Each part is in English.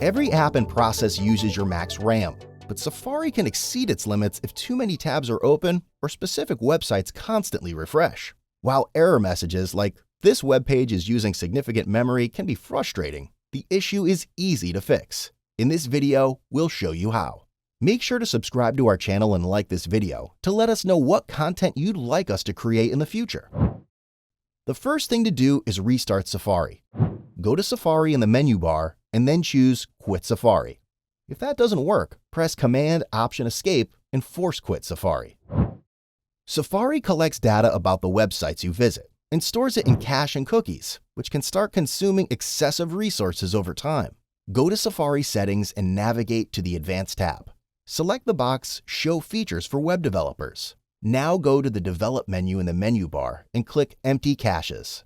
Every app and process uses your Mac's RAM, but Safari can exceed its limits if too many tabs are open or specific websites constantly refresh. While error messages like "this web page is using significant memory" can be frustrating, the issue is easy to fix. In this video, we'll show you how. Make sure to subscribe to our channel and like this video to let us know what content you'd like us to create in the future. The first thing to do is restart Safari. Go to Safari in the menu bar and then choose Quit Safari. If that doesn't work, press Command-Option-Escape and force quit Safari. Safari collects data about the websites you visit and stores it in cache and cookies, which can start consuming excessive resources over time. Go to Safari Settings and navigate to the Advanced tab. Select the box Show Features for Web Developers. Now go to the Develop menu in the menu bar and click Empty Caches.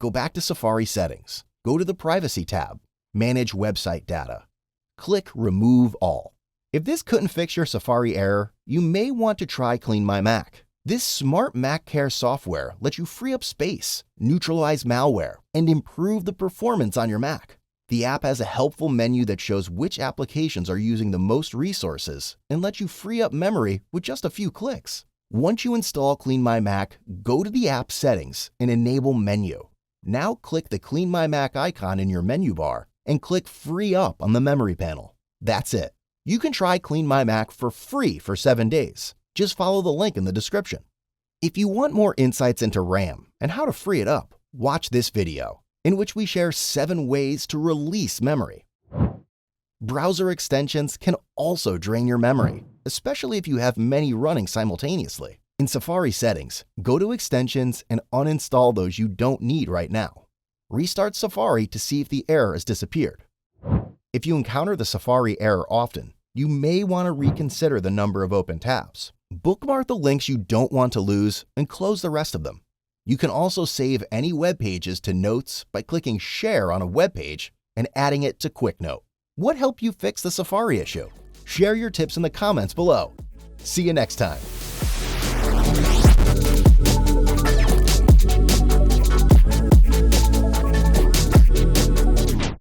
Go back to Safari Settings. Go to the Privacy tab. Manage Website Data. Click Remove All. If this couldn't fix your Safari error, you may want to try Clean My Mac. This smart Mac Care software lets you free up space, neutralize malware, and improve the performance on your Mac. The app has a helpful menu that shows which applications are using the most resources and lets you free up memory with just a few clicks. Once you install Clean My Mac, go to the app Settings and Enable Menu. Now click the Clean My Mac icon in your menu bar and click Free Up on the memory panel. That's it. You can try Clean My Mac for free for 7 days. Just follow the link in the description. If you want more insights into RAM and how to free it up, watch this video, in which we share 7 ways to release memory. Browser extensions can also drain your memory, especially if you have many running simultaneously. In Safari Settings, go to Extensions and uninstall those you don't need right now. Restart Safari to see if the error has disappeared. If you encounter the Safari error often, you may want to reconsider the number of open tabs. Bookmark the links you don't want to lose and close the rest of them. You can also save any web pages to Notes by clicking Share on a web page and adding it to Quick Note. What helped you fix the Safari issue? Share your tips in the comments below. See you next time.